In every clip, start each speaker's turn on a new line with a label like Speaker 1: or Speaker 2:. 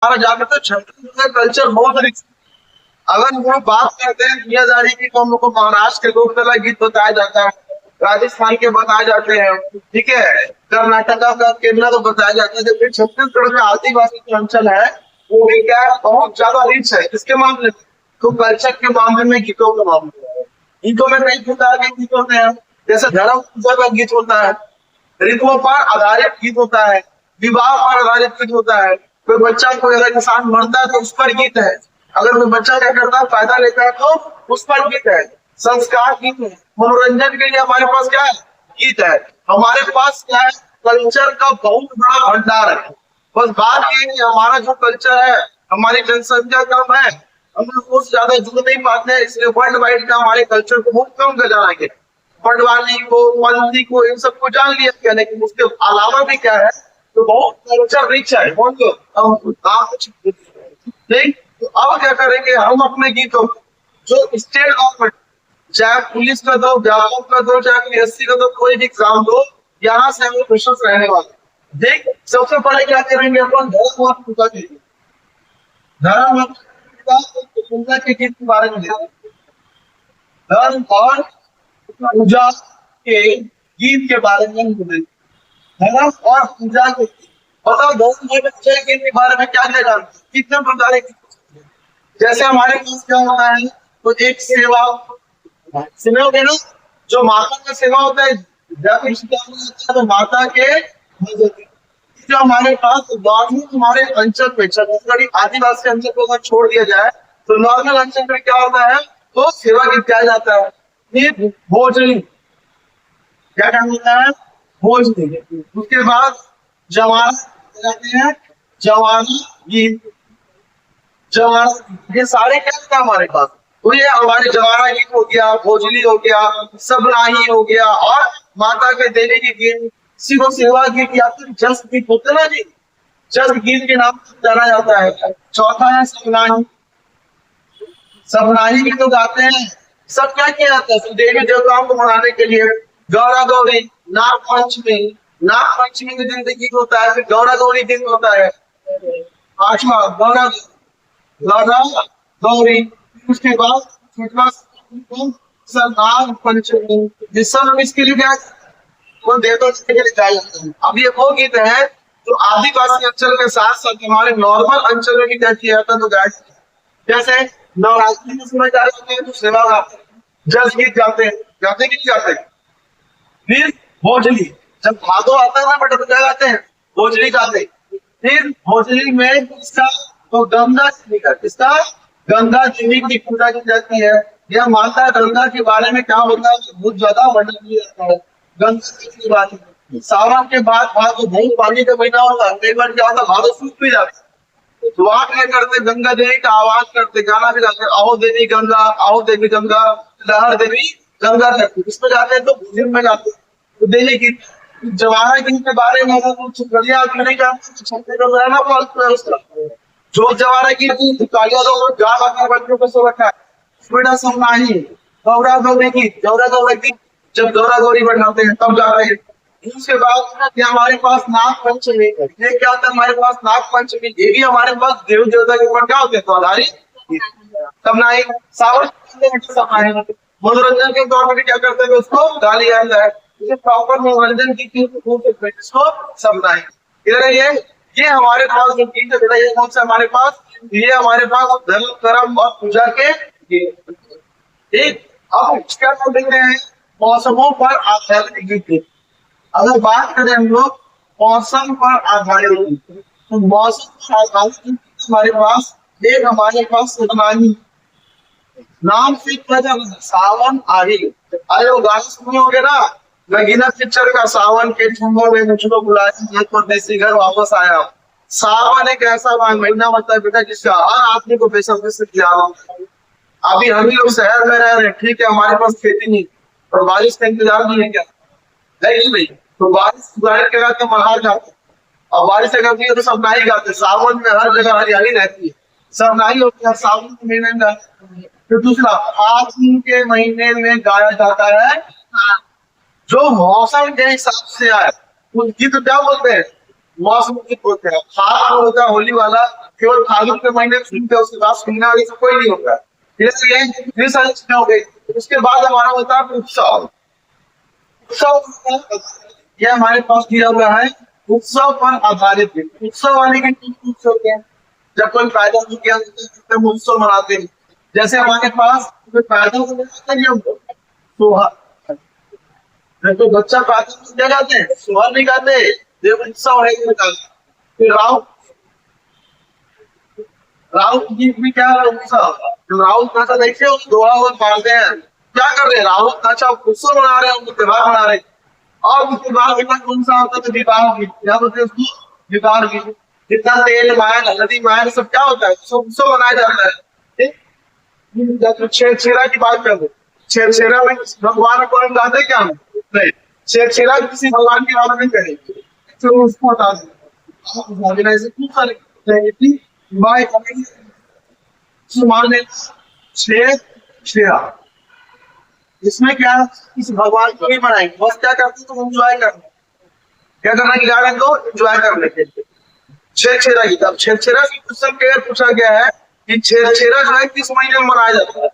Speaker 1: हमारा ज्यादातर छत्तीसगढ़ का कल्चर बहुत रिच। अगर हम लोग बात करते हैं दुनियादारी की तो हम लोग को महाराष्ट्र के लोक कला गीत बताया जाता है, राजस्थान के बताए जाते हैं, ठीक है, कर्नाटका का केरला तो बताया जाता है, जबकि छत्तीसगढ़ में आदिवासी जो अंचल है वो भी क्या है, बहुत ज्यादा रिच है इसके मामले में। तो कल्चर के मामले में, गीतों के मामले में, गीतों में कई प्रकार के गीत होते हैं। जैसे धर्म पूजा का गीत होता है, ऋतुओं पर आधारित गीत होता है, विवाह पर आधारित गीत होता है, कोई बच्चा कोई अगर इंसान मरता है तो उस पर गीत है, अगर कोई बच्चा क्या करता है फायदा लेता है तो उस पर गीत है, संस्कार गीत है, मनोरंजन के लिए हमारे पास क्या है, गीत है। हमारे पास क्या है, कल्चर का बहुत बड़ा भंडार है। बस बात ये है कि हमारा जो कल्चर है, हमारी जनसंख्या कम है, हम लोग उससे ज्यादा जुड़ नहीं पाते हैं, इसलिए वर्ल्ड वाइड का हमारे कल्चर को बहुत कम कर जाना है। पटवानी को, पंथी को, इन सबको जान लिया क्या, लेकिन उसके अलावा भी क्या है, तो बहुत कल्चर रिच है। कौन को आप कुछ नहीं, तो अब क्या करेंगे हम अपने गीतों को, जो स्टेट गवर्नमेंट, चाहे पुलिस का दो, व्यापक का दो, चाहे पीएससी का दो, कोई भी एग्जाम दो, यहाँ से हमें क्वेश्चन रहने वाले। देख, सबसे पहले क्या करेंगे अपन, धर्म और पूजा के गीत, धर्म और पूजा के गीत के बारे में देखेंगे। धर्म और पूजा के गीत के बारे में बोले, धर्म और पूजा के गीत। बताओ धर्म और पूजा के गीत के बारे में क्या क्या जानते हैं, कितने प्रकार के गीत। जैसे हमारे पास क्या होता है, तो एक सेवा, सुनोगे ना, जो माता का सेवा होता है, जब रिश्ता होता है तो माता के भजन। जो हमारे पास नॉर्मल हमारे अंचल में, छत्तीसगढ़ी आदिवासी अंचल को अगर छोड़ दिया जाए तो नॉर्मल अंचल में क्या होता है, तो सेवा गीत गाया जाता है। फिर भोजनी, क्या क्या होता है, भोजनी। उसके बाद जवान कहते हैं, जवानी गीत, जवान, ये सारे क्या होता है हमारे पास। तो ये हमारे जवाना गीत हो गया, भोजली हो गया, सबलाही हो गया, और माता के देवी के गीत, शिव सेवा गीत, या फिर जस गीत होते ना जी, जस गीत के नाम से जाना जाता है। चौथा है सबलाही, सबलाही भी तो गाते हैं। सब क्या किया जाता है, देवी देवताओं को मनाने के लिए, गौरा गौरी, नाग पंचमी, नाग पंचमी के दिन गीत होता है, फिर गौरा गौरी दिन होता है, पांचवा गौरा गौरा गौरी, उसके बाद छठवा नाग पंचमी, जिस सब इसके लिए क्या, वो देवता के लिए गाया जाता है। अब ये वो गीत है जो आदिवासी अंचल के साथ साथ हमारे नॉर्मल अंचल में भी क्या किया जाता है, तो गाया। जैसे नवरात्रि में समय गाए जाते हैं तो सेवा गाते हैं, जस गीत गाते हैं, गाते कि नहीं गाते। फिर भोजली, जब भादो आता है ना बट क्या गाते हैं, भोजली गाते हैं। फिर भोजली में इसका, तो गंगा देवी का, किसका, गंगा देवी की पूजा की जाती है। यह माता गंगा के बारे में क्या होता है, बहुत ज्यादा वर्णन किया जाता है गंगा देवी की बात है। सावन के बाद भादो बहुत पानी का महीना होता है, कई बार क्या होता है भादो सूख भी जाता है, दुआ क्या करते, गंगा देवी का आवाज करते, गाना भी गाते, आओ देवी गंगा, आओ देवी गंगा, लहर देवी गंगा करते, इसमें जाते हैं तो भजन में जाते हैं। तो देवी की जवाना गीत के बारे में अगर कुछ बढ़िया नहीं जानते तो छत्तीसगढ़ में रहना पड़ता है उसका। जो जवाना गीत कालिया लोग गा गा बच्चों को सो रखा है, बेटा सब नहीं, गौरा गौरी गीत, गौरा गौरी गीत जब गौरा गौरी बनाते हैं तब गा रहे हैं। उसके बाद हमारे पास नाग पंचमी, ये क्या होता है हमारे पास नाग पंचमी, ये भी हमारे पास देव देवता के ऊपर क्या होते हैं, तो आधारित। तब नहीं सावन मनोरंजन के तौर पर भी क्या करते हैं, उसको गा लिया जाता है, इसे प्रॉपर मनोरंजन की इसको सब नहीं। इधर ये हमारे पास जो गीत है बेटा, ये कौन सा हमारे पास, ये हमारे पास धर्म कर्म और पूजा के गीत। ठीक, अब क्या कर रहे हैं, मौसमों पर आधारित गीत। अगर बात करें हम लोग मौसम पर आधारित, तो मौसम पर आधारित हमारे पास एक, हमारे पास सतनाही नाम से क्या जाना, सावन आही। अरे वो गाना सुने होंगे ना, नगीना पिक्चर का, सावन के ठुमो में मुझको बुलाया परदेसी घर वापस आया। सावन एक ऐसा महीना होता है बेटा जिसका हर आदमी को बेसब्री से किया। अभी हम ही लोग शहर में रह रहे हैं, ठीक है, हमारे पास खेती नहीं और बारिश का इंतजार नहीं है क्या, नहीं भाई, तो बारिश जाहिर के गाते मल्हार गाते, और बारिश अगर नहीं है तो सब नाही गाते। सावन में हर जगह हरियाली रहती है, सब नाही होती है, सावन के महीने में गाते। फिर दूसरा, फागुन के महीने में गाया जाता है जो मौसम के हिसाब से आए, उस गीत क्या बोलते हैं, मौसम गीत बोलते हैं। फाग होता है होली वाला, केवल फागुन के महीने में सुनते हैं, उसके बाद सुनने वाली से कोई नहीं होता है। ये सारी चीजें हो गई। उसके बाद हमारा होता है उत्सव। उत्सव ये हमारे पास दिया हुआ है, उत्सव पर आधारित है। उत्सव वाले के तीन उत्सव होते हैं। जब कोई पैदा नहीं किया तो हम उत्सव मनाते हैं। जैसे हमारे पास कोई पैदा होने का नियम सोहर, जब कोई बच्चा पैदा किया जाते हैं सोहर नहीं गाते, ये उत्सव है इनका। फिर राहुल गीत भी क्या है उत्सव। जो राहुल नाचा देखते हो दोहा वो मारते हैं, क्या कर रहे हैं राहुल नाचा उत्सव मना रहे हैं, उनको त्योहार मना रहे हैं। और उसके बाद बेटा कौन सा होता है तो विवाह गीत, क्या बोलते हैं उसको, विवाह गीत। जितना तेल मायन हल्दी मायन सब क्या होता है, सब उत्सव मनाया जाता है। ठीक? छेरा की बात कर दो, छेरा में भगवान को हम गाते क्या हम नहीं, छेरा किसी भगवान की बात नहीं करेंगे, तो उसको हटा दें। ऐसे खूब सारे बाय सुमाने छेरा, इसमें क्या किसी भगवान को नहीं बनाएंगे, बस क्या करते तुम एंजॉय करना, क्या करना है गार्डन को एंजॉय करने के लिए। छेरा गीत। अब छेरा की क्वेश्चन क्लियर पूछा गया है कि छेरा जो है किस महीने में मनाया जाता है,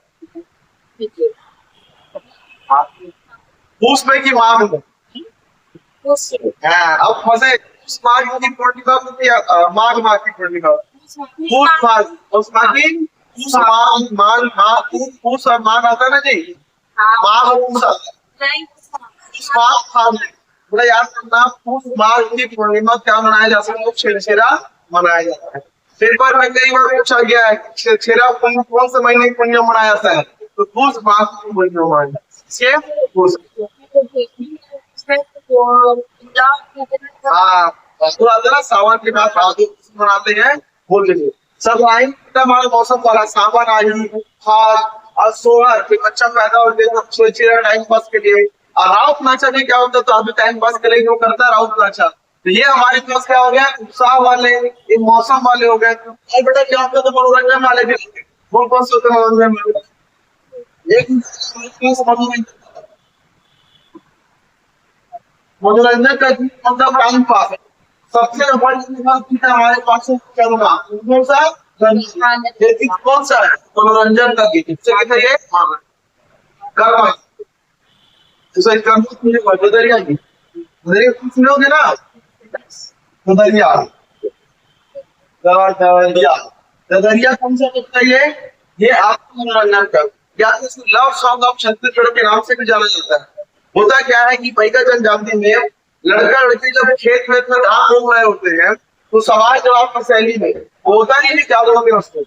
Speaker 1: पूछ में कि माघ में। अब फंसे उस माघ की पूर्णिमा को माघ माघ की पूर्णिमा, पूछ माघ उस माघ की पूछ माघ माघ माघ पूछ और माघ आता है ना जी, माघ और पूछ आता है। पूछ माघ माघ बड़ा याद करना, पूछ माघ की पूर्णिमा क्या मनाया जाता है, छेरा मनाया जाता है। पेपर में कई बार पूछा गया है छेरा कौन से महीने की पूर्णिमा मनाया जाता है, तो पूछ माघ की पूर्णिमा मनाया जाता है। हाँ तो आता ना सावन के बाद भादो मनाते हैं होली। सब लाइन हमारा मौसम वाला सावन आई खाद और सोहर, फिर बच्चा पैदा होते हैं छेरा टाइम पास के लिए। और राउत नाचा भी क्या होता है, तो अभी टाइम पास के लिए जो करता है राउत नाचा। तो ये हमारे पास क्या हो गया, उत्साह वाले, ये मौसम वाले हो गए। और बेटा क्या होता है तो मनोरंजन वाले भी कौन कौन से होते हैं मनोरंजन वाले, एक मनोरंजन का मतलब टाइम पास है। सबसे बड़ा हमारे पास कर्मा, कौन सा कौन सा है मनोरंजन का गीत, ये कर्मा। गदरिया गीत सुनोगे ना, गदरिया गदरिया कौन सा गीत है, ये आपको मनोरंजन का, या तो लव सॉन्ग ऑफ छत्तीसगढ़ के नाम से भी जाना जाता है। होता क्या है कि पैका जनजाति में लड़का लड़की जब खेत में धान रोप रहे होते हैं तो सवाल जवाब की शैली में होता ही नहीं, क्या बोलते हैं उसको,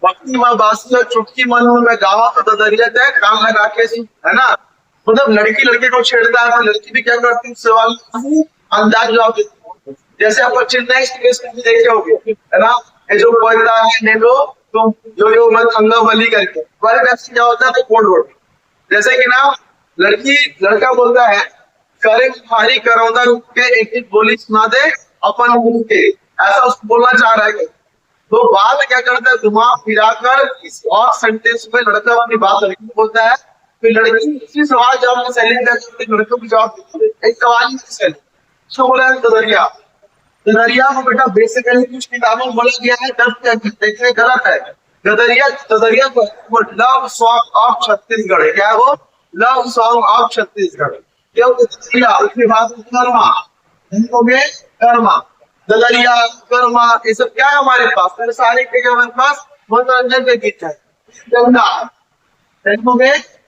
Speaker 1: भक्ति माँ बासी और चुटकी मन में गावा तो ददरिया तय काम लगा के, है ना। मतलब लड़की लड़के को छेड़ता है तो लड़की भी क्या करती है, सवाल अंदाज जवाब देती है। जैसे आप चेन्नई एक्सप्रेस में देखे होंगे, है ना, ये जो बोलता है ने लो तुम जो मत अंगा बली करके, क्या होता है तो कोड वर्ड। जैसे कि ना लड़की लड़का बोलता है करे भारी करौदा रुक के एक बोली सुना दे अपन मुंह के, ऐसा उसको बोलना चाह रहा है। तो बाद क्या करता है, दिमाग फिराकर किसी और सेंटेंस में लड़का अपनी बात लड़की बोलता है, फिर लड़की इसी सवाल जवाब में शैली लड़कों की जवाब देती है, एक कवाली की शैली। उसको बोला है गदरिया। गदरिया को बेटा बेसिकली कुछ किताबों में बोला गया है, दर्ज देखने गलत है। गदरिया गदरिया को लव सॉन्ग ऑफ छत्तीसगढ़ है, क्या है वो, लव सॉन्ग ऑफ छत्तीसगढ़। उसके बाद कर्मा, कर्मा गदरिया कर्मा, ये सब क्या है हमारे पास, मेरे सारे के हमारे पास मनोरंजन के गीत है। झंडा,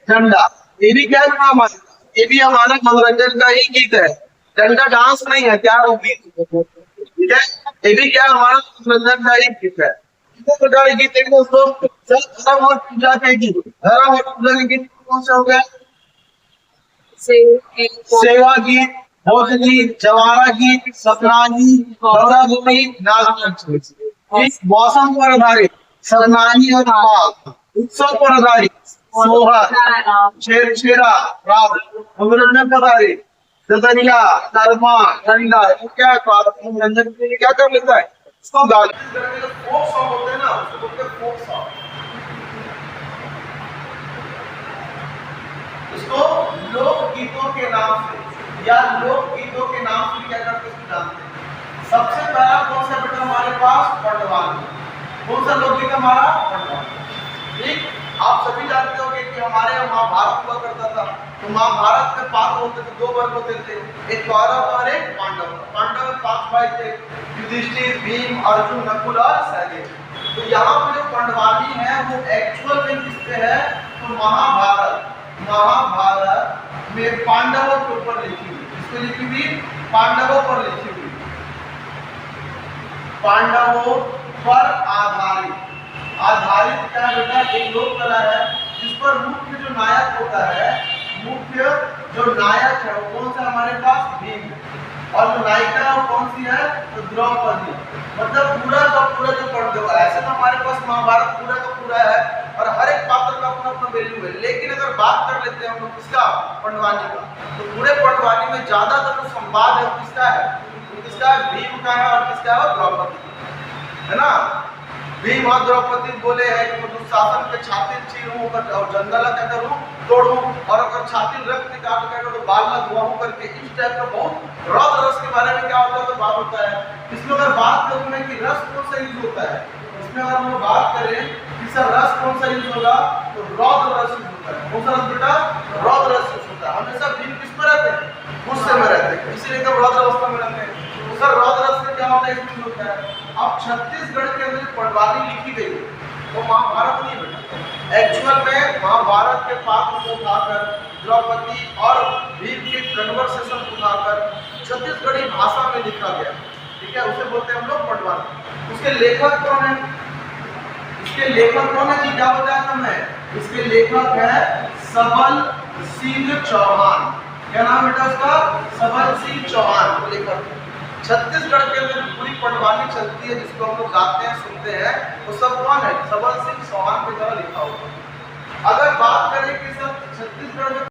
Speaker 1: झंडा ये भी क्या है हमारे, ये भी हमारा मनोरंजन का ही गीत है। झंडा डांस नहीं है, क्या वो गीत, ठीक है, ये भी क्या हमारा मनोरंजन का ही गीत है। गीत एक दोस्तों धर्म और पूजा के गीत, धर्म और पूजा के गीत कौन से हो गए, सेवा गीत, भोज गीत, जवारा गीत, सतनानी, गौरा गीत, नाग। मौसम पर आधारित सतनानी और नाग, उत्सव पर आधारित सोहर, छेरा राव, मनोरंजन पर आधारित गदरिया, कर्मा, डंडा। क्या मनोरंजन के लिए क्या कर लेता है, इसको गा फोक सॉन्ग होते हैं ना, उसको बोलते हैं फोक सॉन्ग। इसको लोक गीतों के नाम से या लोक गीत युद्धों के नाम से क्या करते हैं जानते हैं। सबसे पहला कौन सा बेटा हमारे पास पांडवान, कौन सा लोकगीत हमारा पांडवान। ठीक, आप सभी जानते होंगे कि हमारे यहाँ महाभारत हुआ करता था, तो महाभारत में पात्र होते थे, दो वर्ग होते थे, एक कौरव और एक पांडव। पांडव में 5 भाई थे, युधिष्ठिर, भीम, अर्जुन, नकुल और सहदेव। तो यहाँ पे जो पांडवानी है वो एक्चुअल में किसपे है, तो महाभारत में पांडवों के ऊपर लिखी हुई। किसको लिखी हुई, पांडवों पर लिखी हुई, पांडवों पर आधारित क्या है बेटा, एक लोक कला है जिस पर मुख्य जो नायक होता है, मुख्य जो नायक है वो कौन सा हमारे पास, भीम, और जो नायिका है वो कौन सी है, तो द्रौपदी। मतलब पूरा का पूरा जो पांडव, ऐसे तो हमारे पास महाभारत पूरा का पूरा है और हर एक पात्र का अपना अपना वैल्यू है, लेकिन अगर बात कर लेते हैं हम लोग किसका, पांडवानी का, तो पूरे पांडवानी में ज्यादातर जो संवाद है किसका है, किसका है, भीम का है, और किसका है, द्रौपदी, है ना। भीम और द्रौपदी बोले हैं कि दुशासन के छाती चीरूं और जंगल क्या करूं, तोड़ूं, और अगर छाती रक्त निकाल कर तो बाल न धुआऊं करके, इस टाइप का बहुत रौद्र रस के बारे में क्या होता है, तो बात होता है। इसमें अगर बात करूं कि रस कौन सा यूज होता है, इसमें अगर हम बात करें कि सर रस कौन सा यूज होगा, तो रौद्र रस यूज होता है। कौन सा रस बेटा, रौद्र रस यूज होता है। हमेशा भीम किस में रहते हैं, गुस्से में रहते हैं, इसीलिए तो रौद्र अवस्था में रहते हैं। तो सर रौद्र रस में क्या होता है, यूज होता है। अब छत्तीसगढ़ के अंदर पांडवानी लिखी गई है वो महाभारत नहीं बेटा, एक्चुअल में महाभारत के पात्र को उठाकर द्रौपदी और भीम के कन्वर्सेशन को उठाकर छत्तीसगढ़ी भाषा में लिखा गया, ठीक है, उसे बोलते हैं हम लोग पांडवानी। उसके लेखक कौन है, इसके लेखक कौन है जी, क्या बताया था मैं, इसके लेखक है सबल सिंह चौहान। क्या नाम बेटा उसका, सबल सिंह चौहान लेखक। छत्तीसगढ़ के अंदर पूरी पांडवानी चलती है जिसको हम लोग गाते हैं, सुनते हैं, वो सब कौन है, सबल सिंह चौहान के द्वारा लिखा हुआ। अगर बात करें कि सब छत्तीसगढ़ में